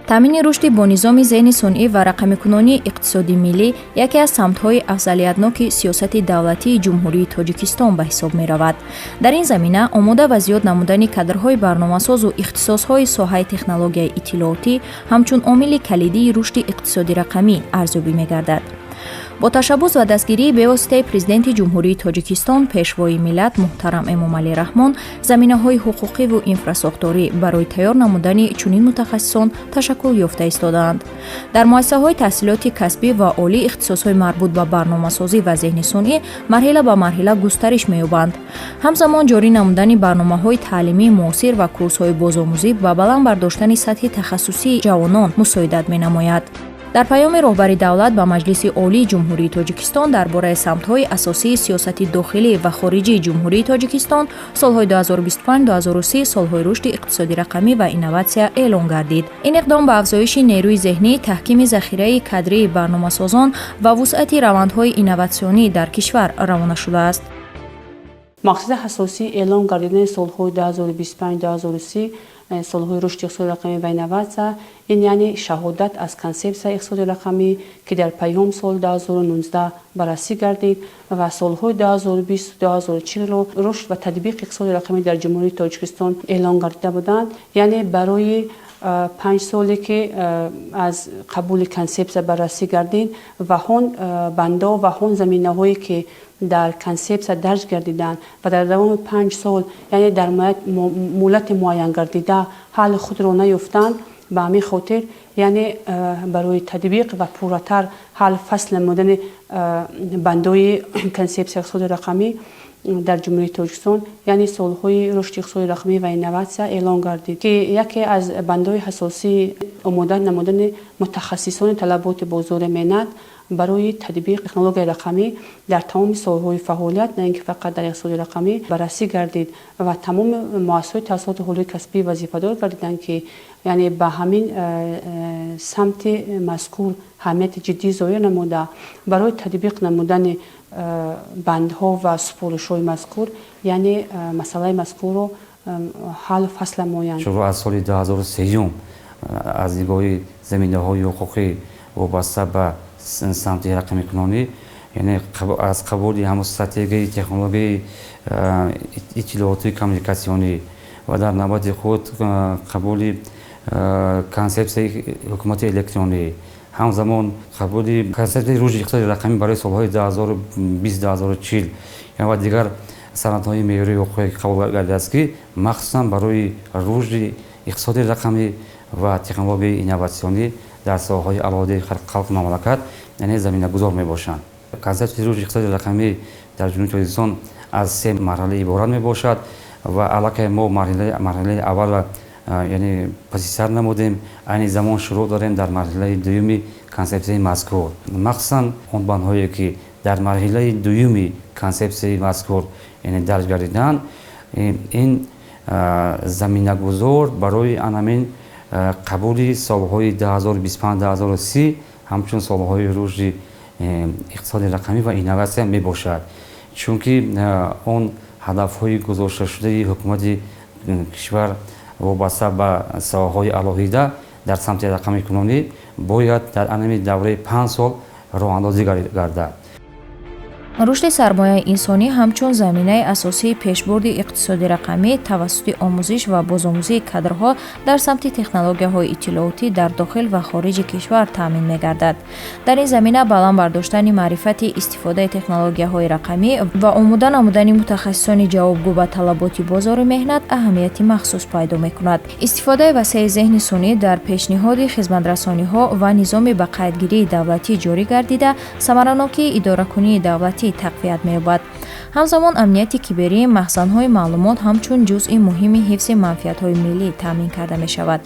таъмини рушди бо низоми зеҳни сунъӣ ва рақамикунонии иқтисоди миллӣ яке аз самтҳои афзалиятноки сиёсати давлатии ҷумҳурии Тоҷикистон ба ҳисоб меравад. Дар ин замина омода ва зиёд намудани кадрҳои барномасозу ихтисосҳои соҳаи технологияи иттилоотӣ ҳамчун омили калидии рушди иқтисоди рақамӣ арзёбӣ мегардад. бо ташаббус ва дастгирии бевоситаи президенти ҷумҳурии Тоҷикистон пешвои миллат муҳтарам Эмомалӣ Раҳмон заминаҳои ҳуқуқиву инфраструктурӣ барои тайёр намудани чунин мутахассисон ташаккул ёфта истодаанд. дар муассисаҳои таҳсилоти касбӣ ва олӣ ихтисосҳои марбут ба барномасозӣ ва зеҳни сунъӣ марҳила ба марҳила густариш меёбанд. ҳамзамон ҷорӣ намудани барномаҳои таълимии муосир ва курсҳои бозомӯзӣ ба баланд бардоштани сатҳи тахассусии ҷавонон мусоидат менамояд. дар паёми роҳбари давлат ба Маҷлиси Олии Ҷумҳурии Тоҷикистон дар бораи самтҳои асосии сиёсати дохилӣ ва хориҷии Ҷумҳурии Тоҷикистон солҳои 2025-2030 солҳои рушди иқтисоди рақамӣ ва инноватсия эълон гардид. ин иқдом ба афзоиши нерӯи зеҳнӣ, таҳкими захираи кадрии барномасозон ва вусъати равандҳои инноватсионӣ дар кишвар равона шудааст. мақсади асосии эълон гардидани солҳои 2025-2030 солҳои рушди иқтисоди рақамӣ ва инноватсия ин яъне шаҳодат аз консепсияи иқтисоди рақамӣ ки дар паём соли 2019 баррасӣ гардид ва солҳои 2020-2040 рушд ва татбиқи иқтисоди рақамӣ дар ҷумҳурии Тоҷикистон эълон гардида буданд. яъне барои 5 соле ки аз қабули консепсия баррасӣ гардид ва он бандо ва он заминаҳое ки дар консепсия дарҷ гардиданд ва дар давоми 5 сол яъне дар муҳлати муайян гардида ҳалли худро наёфтанд. ба ҳамин хотир яъне барои татбиқ ва пурратар ҳал фасл намудани бандои консепсияи иқтисоди рақамӣ дар ҷумҳурии Тоҷикистон яъне солҳои рушди иқтисоди рақамӣ ва инноватсия эълон гардид ки яке аз бандои асосии омода намудани мутахассисони талаботи бозори меҳнат барои татбиқ технологияи рақамӣ дар тамоми соҳаҳои фаъолият на ин ки фақат дар иқтисоди рақамӣ баррасӣ гардид ва тамоми муассисаҳои таҳсилоти олии касбӣ вазифадор гардиданд ки яъне ба ҳамин самти мазкур аҳамияти ҷиддӣ зоҳир намуда барои татбиқ намудани бандҳо ва супоришҳои мазкур яъне масъалаи мазкурро ҳал фасла муайян шуруъ аз соли 2003 аз нигоҳи заминаҳои ҳуқуқӣ вобаста ба самти рақамикунонӣ яъне аз қабули ҳамун стратегияи технологияи иттилоотии коммуникатсионӣ ва дар навбати худ қабули консепсияи ҳукумати электронӣ ҳамзамон қабули консепсияи рушди иқтисоди рақамӣ барои солҳои 2020-2040 ва дигар санадҳои меъёрии ҳуқуқие қабул гардидааст ки махсусан барои рушди иқтисоди рақамӣ ва технологияи инноватсионӣ дар соҳаҳои алоҳидаи халқи мамлакат яъне заминагузор мебошанд. консепсияи рушди иқтисоди рақамӣ дар ҷумҳурии Тоҷикистон аз 3 марҳила иборат мебошад ва аллакай мо марҳилаи аввала яъне позитсия намудем, айни замон шуруъ дорем дар марҳилаи дуюми консепсияи мазкур. махсусан он бандҳое ки дар марҳилаи дуюми консепсияи мазкур яъне дарҷ гардиданд ин заминагузор барои анамин қабули солҳои 2025-2030 ҳамчун солҳои рушди иқтисоди рақамӣ ва инноватсия мебошад, чунки он ҳадафҳои гузошташудаи ҳукумати кишвар вобаста ба соҳаҳои алоҳида дар самти рақамикунонӣ бояд дар анами давраи 5 сол роҳандозӣ гардад. рушди сармояи инсонӣ ҳамчун заминаи асосии пешбурди иқтисоди рақамӣ тавассути омӯзиш ва бозомӯзии кадрҳо дар самти технологияҳои иттилоотӣ дар дохил ва хориҷи кишвар таъмин мегардад. дар ин замина баланд бардоштани маърифати истифодаи технологияҳои рақамӣ ва омода намудани мутахассисони ҷавобгӯ ба талаботи бозори меҳнат аҳамияти махсус пайдо мекунад. истифодаи васеъи зеҳни сунъӣ дар пешниҳоди хизматрасониҳо ва низоми ба қайдгирии давлатӣ ҷорӣ гардида самаранокии идоракунии давлатӣ тақвият меёбад. ҳамзамон амнияти киберии маҳзанҳои маълумот ҳамчун ҷузъи муҳими ҳифзи манфиатҳои миллӣ таъмин карда мешавад.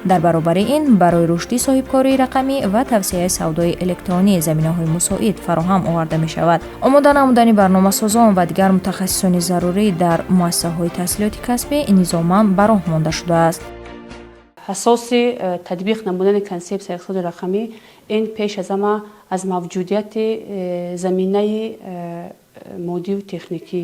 дар баробари ин барои рушди соҳибкории рақамӣ ва тавсеяи савдои электронӣ заминаҳои мусоид фароҳам оварда мешавад. омода намудани барномасозон ва дигар мутахассисони зарурӣ дар муассисаҳои таҳсилоти касбӣ низоман ба роҳ монда шудааст. асоси татбиқ намудани консепсияи иқтисоди рақамӣ ин пеш аз ҳама аз мавҷудияти заминаи моддию техникӣ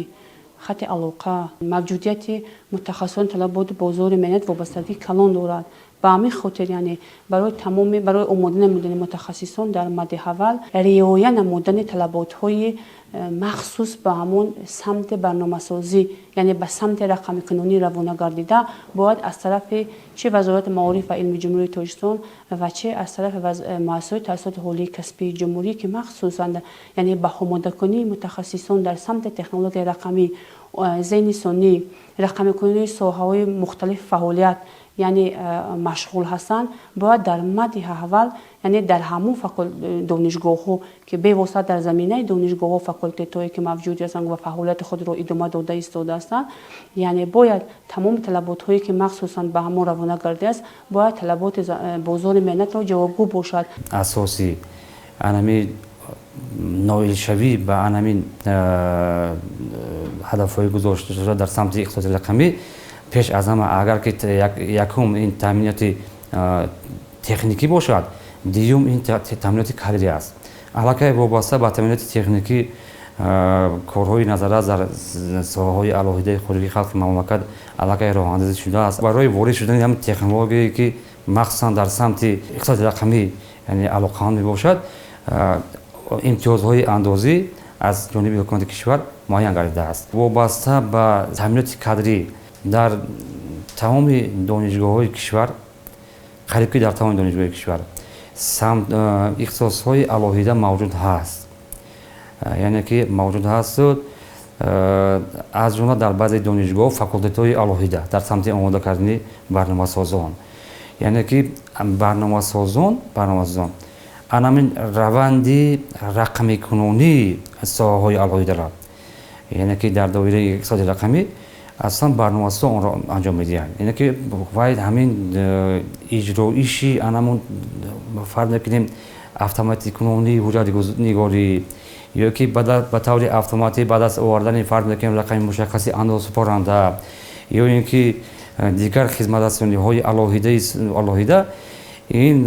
хати алоқа мавҷудияти мутахассисони талаботи бозори меҳнат вобастагии калон дорад ба ҳамин хотир яъне барои омода намудани мутахассисон дар мадди аввал риоя намудани талаботҳои махсус ба ҳамон самти барномасозӣ яъне ба самти рақамикунонӣ равона гардида бояд аз тарафи чӣ вазорати маориф ва илми ҷумҳурии Тоҷикистон ва чӣ аз тарафи муассисаҳои таҳсилоти ҳолии касбии ҷумҳурӣ ки махсусан яъне ба омодакунии мутахассисон дар самти технологияи рақамӣ зейни сонӣ рақамикунонии соҳаҳои мухталифи фаъолият яъне машғул ҳастанд бояд дар мадди аввал яъне дар ҳамон донишгоҳҳо ки бевосита дар заминаи донишгоҳҳо факултетҳое ки мавҷуд ҳастанд ва фаъолияти худро идома дода истода ҳастанд яъне бояд тамоми талаботҳое ки махсусан ба ҳамон равона гардидааст бояд талаботи бозори меҳнатро ҷавобгӯ бошад. асоси анами ноилшавӣ ба анамин ҳадафҳои гузошта шуда дар самти иқтисоди рақамӣ пеш аз ҳама агар ки якум ин таъминоти техникӣ бошад, дуюм ин таъминоти кадри аст. аллакай вобаста ба таъминоти техникӣ корҳои назаррас дар соҳаҳои алоҳидаи хоҷагии халқи мамлакат аллакай роҳандазӣ шудааст. барои ворид шудани ҳамин технологие ки махсусан дар самти иқтисоди рақамӣ яъне алоқаманд мебошад, имтиёзҳои андозӣ аз ҷониби ҳукумати кишвар муайян гардидааст. вобаста ба таъминоти кадрӣ дар тамоми донишгоҳҳои кишвар, қариб ки дар тамоми донишгоҳҳои кишвар ихтисосҳои алоҳида мавҷуд ҳаст. яъне ки мавҷуд ҳастуд аз ҷумла дар баъзе донишгоҳ факултетҳои алоҳида дар самти омода кардани барномасозон. яъне ки барномасозон анамин раванди рақамикунонии соҳаҳои алоҳидаро яъне ки дар доираи иқтисоди рақамӣ аслан барномасозон онро анҷом медиҳанд. яъне ки вай ҳамин иҷроиши анамон фарқ мекунем автоматикунонии ҳуҷҷатнигорӣ ё ки ба таври автоматӣ ба даст овардани фарқ мекунем рақами мушаххаси андозсупоранда ё ин ки дигар хизматрасониҳои алоҳида ин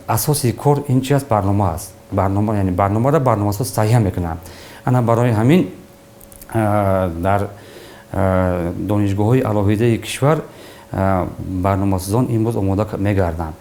асоси кор ин чи аст? Барнома аст. яъне барномаро барномасоз таҳия мекунад. ана барои ҳамин дар донишгоҳҳои алоҳидаи кишвар барномасозон имрӯз омода мегарданд.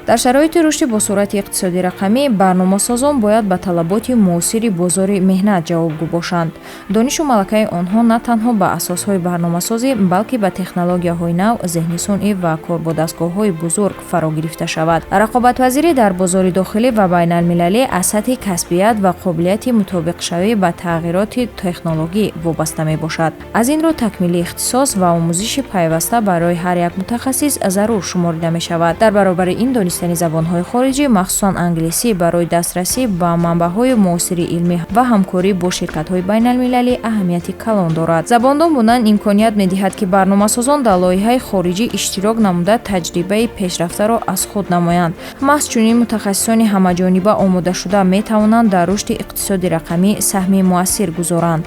дар шароити рушди бо суръати иқтисоди рақамӣ барномасозон бояд ба талаботи муосири бозори меҳнат ҷавобгӯ бошанд. донишу малакаи онҳо на танҳо ба асосҳои барномасозӣ, балки ба технологияҳои нав, зеҳнисунъӣ ва корбодастгоҳҳои бузург фаро гирифта шавад. рақобатпазирӣ дар бозори дохилӣ ва байналмилалӣ аз сатҳи касбият ва қобилияти мутобиқшавӣ ба тағйироти технологӣ вобаста мебошад. аз ин рӯ такмилии ихтисос ва омӯзиши пайваста барои ҳар як мутахассис зарур шуморида мешавад. дар баробари ин донистани забонҳои хориҷӣ, махсусан англисӣ, барои дастрасӣ ба манбаъҳои муосири илмӣ ва ҳамкорӣ бо ширкатҳои байналмилалӣ аҳамияти калон дорад. забондон будан имконият медиҳад ки барномасозон дар лоиҳаи хориҷӣ иштирок намуда таҷрибаи пешрафтаро аз худ намоянд. маҳз чунин мутахассисони ҳамаҷониба омодашуда метавонанд дар рушди иқтисоди рақамӣ саҳми муассир гузоранд.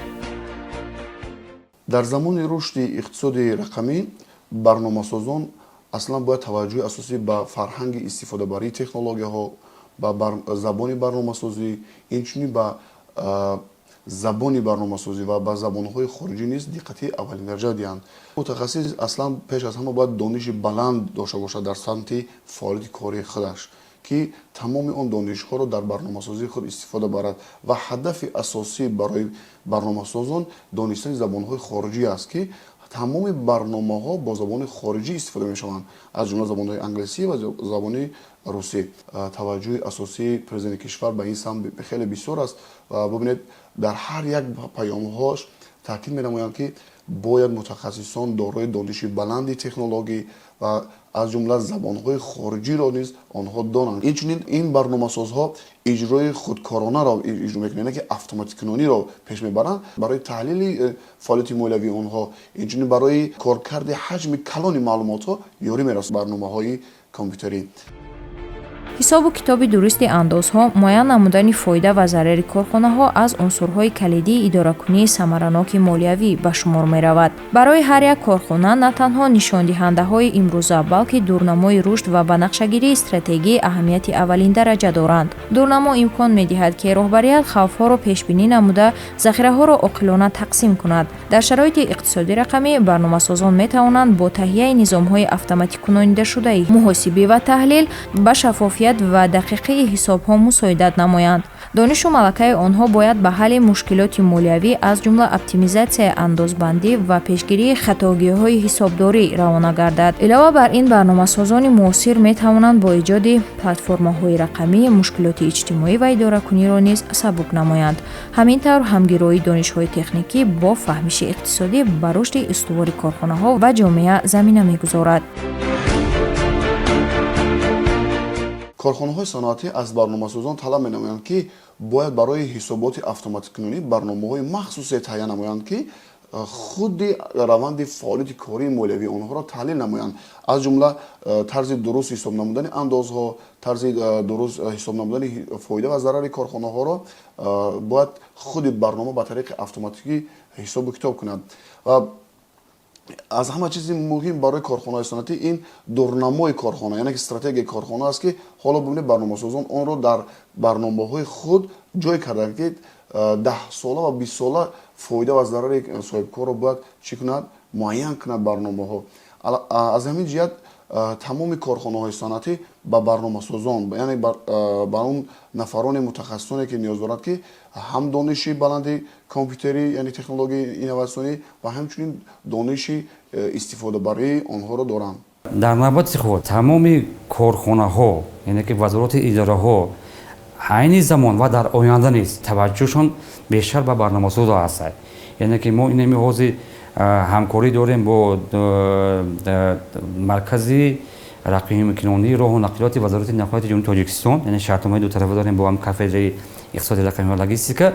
дар замони рушди иқтисоди рақамӣ барномасозон аслан бояд таваҷҷӯҳи асосӣ ба фарҳанги истифодабарии технологияҳо, ба забони барномасозӣ, инчунин ба забони барномасозӣ ва ба забонҳои хориҷӣ низ диққати аввалин дараҷа диҳанд. мутахассис аслан пеш аз ҳама бояд дониши баланд дошта бошад дар самти фаъолияти кории худаш, ки тамоми он донишҳоро дар барномасозии худ истифода барад ва ҳадафи асосӣ барои барномасозон донистани забонҳои хориҷӣ аст, ки тамоми барномаҳо бо забони хориҷӣ истифода мешаванд, аз ҷумла забонҳои англисӣ ва забони русӣ. таваҷҷӯҳи асосии президенти кишвар ба ин самт хеле бисёр аст ва бубинед дар ҳар як паёмҳош таъкид менамоянд, ки бояд мутахассисон дорои дониши баланди технологӣ ва аз ҷумла забонҳои хориҷиро низ онҳо донанд. инчунин ин барномасозҳо иҷрои худкоронаро иҷро мекунанд, ки автоматикунониро пеш мебаранд барои таҳлили фаъолияти молиявии онҳо, инчунин барои коркарди ҳаҷми калони маълумотҳо ёрӣ мерасонад барномаҳои компютерӣ. ҳисобу китоби дурусти андозҳо муайян намудани фоида ва зарари корхонаҳо аз унсурҳои калидии идоракунии самараноки молиявӣ ба шумор меравад. Барои ҳар як корхона на танҳо нишондиҳандаҳои имрӯза, балки дурнамои рушд ва ба нақшагирии стратегии аҳамияти аввалин дараҷа доранд. Дурнамо имкон медиҳад ки роҳбарият хавфҳоро пешбинӣ намуда, захираҳоро оқилона тақсим кунад. Дар шароити иқтисоди рақамӣ барномасозон метавонанд бо таҳияи низомҳои автоматикунонидашудаи муҳосибӣ ва таҳлил ба шаффофият ва дақиқии ҳисобҳо мусоидат намоянд. донишу малакаи онҳо бояд ба ҳалли мушкилоти молиявӣ аз ҷумла оптимизатсияи андозбандӣ ва пешгирии хатогиҳои ҳисобдорӣ равона гардад. Илова бар ин, барномасозони муосир метавонанд бо эҷоди платформаҳои рақамӣ мушкилоти иҷтимоӣ ва идоракуниро низ сабук намоянд. ҳамин тавр ҳамгироии донишҳои техникӣ бо фаҳмиши иқтисодӣ ба рушди устувори корхонаҳо ва ҷомеа замина мегузорад. корхонаҳои саноатӣ аз барномасозон талаб менамоянд ки бояд барои ҳисоботи автоматикунонӣ барномаҳои махсусе таҳия намоянд ки худи раванди фаъолияти кории молиявии онҳоро таҳлил намоянд. аз ҷумла тарзи дуруст ҳисоб намудани андозҳо, тарзи дуруст ҳисоб намудани фоида ва зарари корхонаҳоро бояд худи барнома ба тариқи автоматикӣ ҳисобу китоб кунад. аз ҳама чизи муҳим барои корхонаҳои санъатӣ ин дурнамои корхона, яъне ки стратегияи корхона аст ки ҳоло бибинед барномасозон онро дар барномаҳои худ ҷой карданд ки 10-сола ва 20-сола фоида ва зарари соҳибкорро бояд чӣ кунад, муайян кунад барномаҳо. аз ҳамин ҷиҳат тамоми корхонаҳои санъатӣ ба барномасозон, яъне ба он нафарони мутахассисоне ки ниёз дорад ки ҳам дониши баланди компютерӣ, яъне технологияи инноватсионӣ ва ҳамчунин дониши истифодабарии онҳоро доранд. дар навбати худ тамоми корхонаҳо, яъне ки вазороти идораҳо айни замон ва дар оянда низ таваҷҷӯҳшон бештар ба барномасозо ҳастад. яъне ки мо инами ҳозир ҳамкорӣ дорем бо маркази рақимикунонии роҳу нақлиёти вазорати нақлиёти ҷумҳурии Тоҷикистон, яъне шартномаи дутарафа дорем бо ҳам кафедраи иқтисоди рақамӣ ва логистика.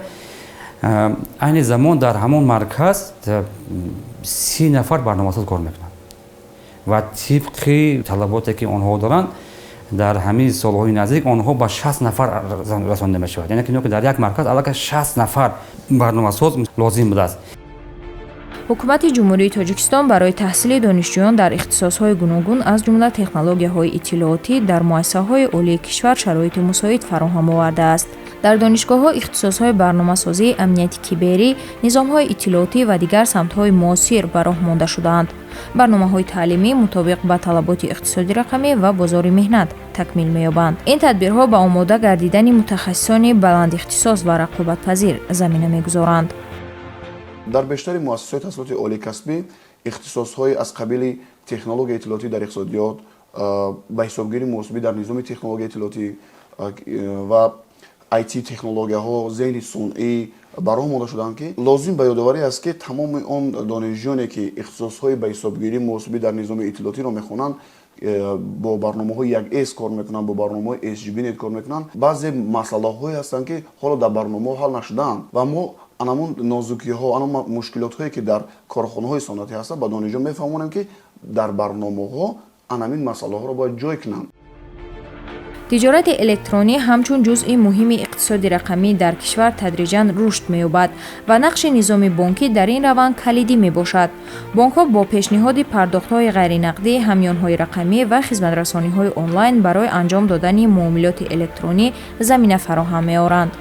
айни замон дар ҳамон марказ 30 нафар барномасоз кор мекунанд ва тибқи талаботе ки онҳо доранд дар ҳамин солҳои наздик онҳо ба 60 нафар расонида мешавад. яъне ки дар як марказ аллакай 60 нафар барномасоз лозим будааст. ҳукумати ҷумҳурии Тоҷикистон барои таҳсили донишҷӯён дар ихтисосҳои гуногун аз ҷумла технологияҳои иттилоотӣ дар муассисаҳои олии кишвар шароити мусоид фароҳам овардааст. дар донишгоҳҳо ихтисосҳои барномасозӣ, амнияти киберӣ, низомҳои иттилоотӣ ва дигар самтҳои муосир ба роҳ монда шудаанд. барномаҳои таълимӣ мутобиқ ба талаботи иқтисоди рақамӣ ва бозори меҳнат такмил меёбанд. ин тадбирҳо ба омода гардидани мутахассисони баландихтисос ва рақобатпазир замина мегузоранд. дар бештари муассисаҳои таҳсилоти оликасбӣ ихтисосҳои аз қабили технологияи иттилоотӣ дар иқтисодиёт, ба ҳисобгирии муҳосибӣ дар низоми технологияи иттилоотӣ ва IT технологияҳо, зеҳни сунъӣ ба роҳ монда шуданд ки лозим ба ёдоварӣ аст ки тамоми он донишҷӯёне ки ихтисосҳои ба ҳисобгирии муҳосибӣ дар низоми иттилоотиро мехонанд, бо барномаҳои 1С кор мекунанд, бо барномаҳои SGBNet кор мекунанд, баъзе масъалаҳое ҳастанд ки ҳоло дар барномаҳо ҳал нашудаанд ва мо анамон нозукиҳо, анам мушкилотҳое ки дар корхонаҳои санъатӣ ҳастанд ба донишҷӯён мефаҳмонем ки дар барномаҳо анамин масъалаҳоро бояд ҷой кунанд. тиҷорати электронӣ ҳамчун ҷузъи муҳими иқтисоди рақамӣ дар кишвар тадриҷан рушд меёбад ва нақши низоми бонкӣ дар ин раванд калидӣ мебошад. бонкҳо бо пешниҳоди пардохтҳои ғайринақдӣ, ҳамёнҳои рақамӣ ва хизматрасониҳои онлайн барои анҷом додани муомилоти электронӣ замина фароҳам меоранд.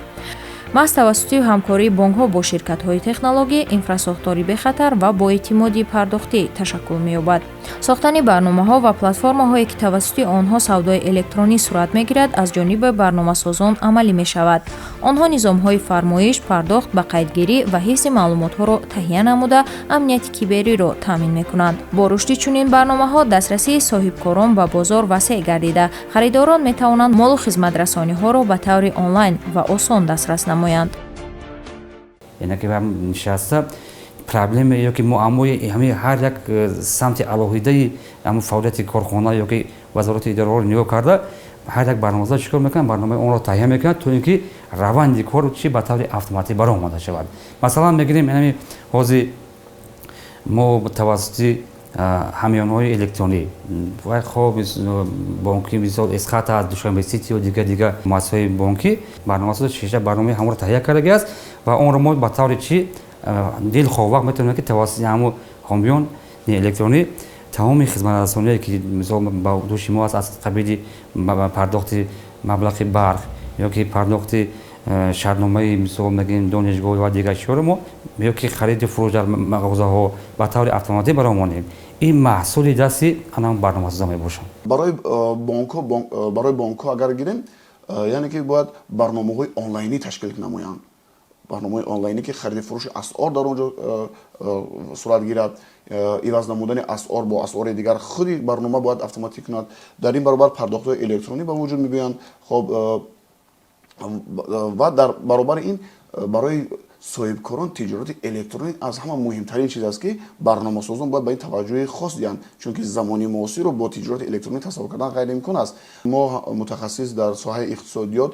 маҳз тавассути ҳамкории бонкҳо бо ширкатҳои технологӣ, инфрасохтори бехатар ва боэътимоди пардохтӣ ташаккул меёбад. сохтани барномаҳо ва платформаҳое ки тавассути онҳо савдои электронӣ сурат мегирад, аз ҷониби барномасозон амалӣ мешавад. онҳо низомҳои фармоиш, пардохт ба қайдгирӣ ва ҳифзи маълумотҳоро таҳия намуда, амнияти кибериро таъмин мекунанд. бо рушди чунин барномаҳо дастрасии соҳибкорон ба бозор васеъ гардида, харидорон метавонанд молу хизматрасониҳоро ба таври онлайн ва осон дастрас намоянд. яъне ки нишаста проблеме ёки муаммои ҳамин ҳар як самти алоҳидаи ҳамн фаъолияти корхона ёки вазороти идораҳоро нигоҳ карда ҳар як барномаза чӣ кор мекунад, барномаи онро таҳия мекунад, то ин ки раванди кор чӣ ба таври автоматӣ баромада шавад. масалан мегирем ҳамин ҳозир мо тавассути ҳамёнҳои электронӣ ва хоб бонкӣ мисол эсхата аз душанбе сити ё дигар муассисаҳои бонкӣ барномасоз шиша барномаи ҳамро таҳия карда гааст ва онро мо ба таври чӣ дилхоҳ метавонем ки тавассути ҳамон ҳомиёни электронӣ тамоми хизматрасоние ки мисол ба дӯши мо аст аз қабили пардохти маблағи барқ ёки пардохти шартномаи мисол мегӯем донишгоҳ ва дигар чиёро мо ёки хариди фурӯш дар мағозаҳо ба таври автоматӣ баромонем. ин маҳсули дасти анам барномасоза мебошад. барои бонкҳо агар гирем яъне ки бояд барномаҳои онлайнӣ ташкил намоянд. барномаи онлайнӣ ки хариди фурӯши асъор дар онҷо сурат гирад, иваз намудани асъор бо асъори дигар худи барнома бояд автоматик кунад. дар ин баробар пардохтҳои электронӣ ба вуҷуд мебиёянд. хоб ва дар баробари ин барои соҳибкорон тиҷороти электронӣ аз ҳама муҳимтарин чиз аст ки барномасозон бояд ба ин таваҷҷӯҳи хос диҳанд, чунки замони муосирро бо тиҷороти электронӣ тасаввур кардан ғайриимкон аст. мо мутахассис дар соҳаи иқтисодиёт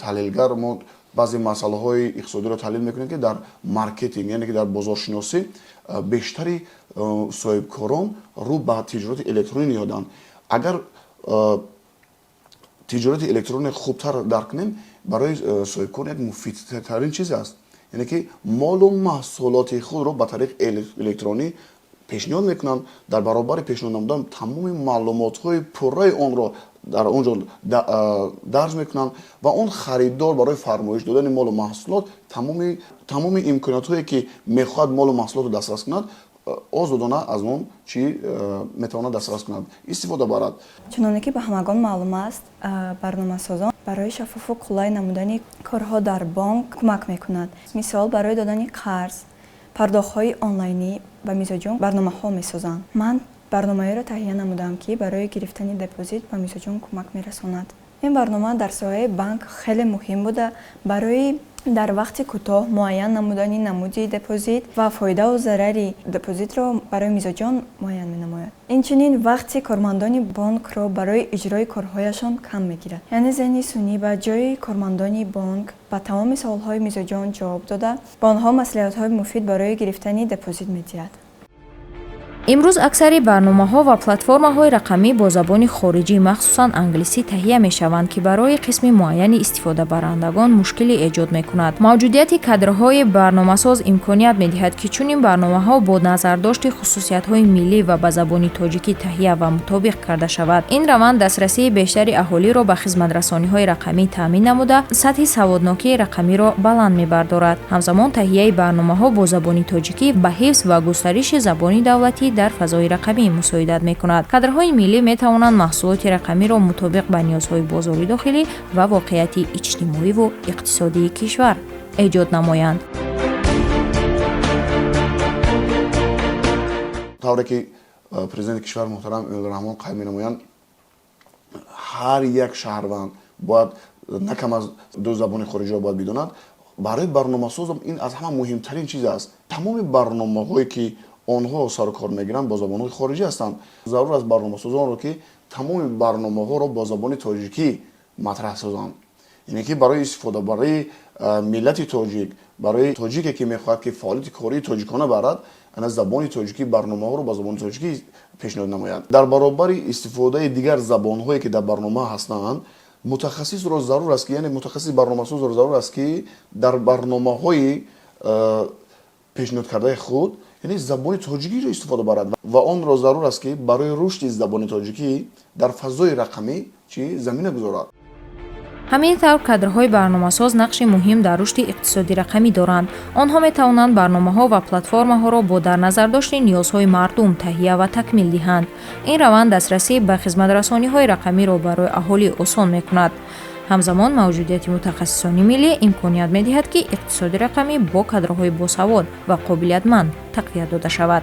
таҳлилгар мо баъзе масъалаҳои иқтисодиро таҳлил мекунем ки дар маркетинг яъне ки дар бозоршиносӣ бештари соҳибкорон рӯ ба тиҷороти электронӣ ниҳоданд. агар тиҷороти электронӣ хубтар дарк кунем барои соҳибкор як муфидтарин чиз аст. яъне ки молу маҳсулоти худро ба тариқи электронӣ пешниҳод мекунанд. дар баробари пешниҳод намудан тамоми маълумотҳои пурраи онро дар онҷо дарҷ мекунанд ва он хариддор барои фармоиш додани молу маҳсулот тамоми имкониятҳое ки мехоҳад молу маҳсулотро дастрас кунад озодона аз он чӣ метавонад дастрас кунад истифода барад. чуноне ки ба ҳамагон маълум аст, барномасозон барои шафофу қулай намудани корҳо дар бонк кӯмак мекунад. мисол барои додани қарз, пардохтҳои онлайнӣ ба мизоҷон барномаҳо месозанд. ман барномаеро таҳия намудам ки барои гирифтани депозит ба мизоҷон кӯмак мерасонад. ин барнома дар соҳаи банк хеле муҳим буда барои дар вақти кӯтоҳ муайян намудани намуди депозит ва фоидаву зарари депозитро барои мизоҷон муайян менамояд. инчунин вақти кормандони бонкро барои иҷрои корҳояшон кам мегирад. яъне зеҳни сунӣ ба ҷои кормандони бонк ба тамоми саволҳои мизоҷон ҷавоб дода ба онҳо маслиҳатҳои муфид барои гирифтани депозит медиҳад. имрӯз аксари барномаҳо ва платформаҳои рақамӣ бо забони хориҷӣ махсусан англисӣ таҳия мешаванд ки барои қисми муайяни истифодабарандагон мушкилӣ эҷод мекунад. мавҷудияти кадрҳои барномасоз имконият медиҳад ки чунин барномаҳо бо назардошти хусусиятҳои миллӣ ва ба забони тоҷикӣ таҳия ва мутобиқ карда шавад. ин раванд дастрасии бештари аҳолиро ба хизматрасониҳои рақамӣ таъмин намуда сатҳи саводнокии рақамиро баланд мебардорад. ҳамзамон таҳияи барномаҳо бо забони тоҷикӣ ба ҳифз ва густариши забони давлатӣ дар фазои рақамӣ мусоидат мекунад. кадрҳои миллӣ метавонанд маҳсулоти рақамиро мутобиқ ба ниёзҳои бозори дохилӣ ва воқеияти иҷтимоиву иқтисодии кишвар эҷод намоянд. тавре ки президенти кишвар муҳтарам эмомалироҳмон қайд менамоянд, ҳар як шаҳрванд бояд на кам аз ду забони хориҷиро бояд бидонад. барои барномасозам ин аз ҳама муҳимтарин чиз аст. тамоми барномаҳое ки онҳо сарукор мегиранд бо забонҳои хориҷӣ ҳастанд. зарур аст барномасозонро ки тамоми барномаҳоро бо забони тоҷикӣ матраҳ созанд. яъне ки барои истифода барои миллати тоҷик, барои тоҷике ки мехоҳад ки фаъолияти кории тоҷикона барад, ана забони тоҷикӣ барномаҳоро ба забони тоҷикӣ пешниҳод намояд. дар баробари истифодаи дигар забонҳое ки дар барнома ҳастанд, мутахассисро зарур аст ки яъне мутахассиси барномасозро зарур аст ки дар барномаҳои пешниҳодкардаи худ яъне забони тоҷикиро истифода барад ва онро зарур аст ки барои рушди забони тоҷикӣ дар фазои рақамӣ чӣ замина гузорад. ҳамин тавр кадрҳои барномасоз нақши муҳим дар рушди иқтисоди рақамӣ доранд. онҳо метавонанд барномаҳо ва платформаҳоро бо дар назардошти ниёзҳои мардум таҳия ва такмил диҳанд. ин раванд дастрасӣ ба хизматрасониҳои рақамиро барои аҳолӣ осон мекунад. ҳамзамон мавҷудияти мутахассисони миллӣ имконият медиҳад ки иқтисоди рақамӣ бо кадрҳои босавод ва қобилиятманд тақвият дода шавад.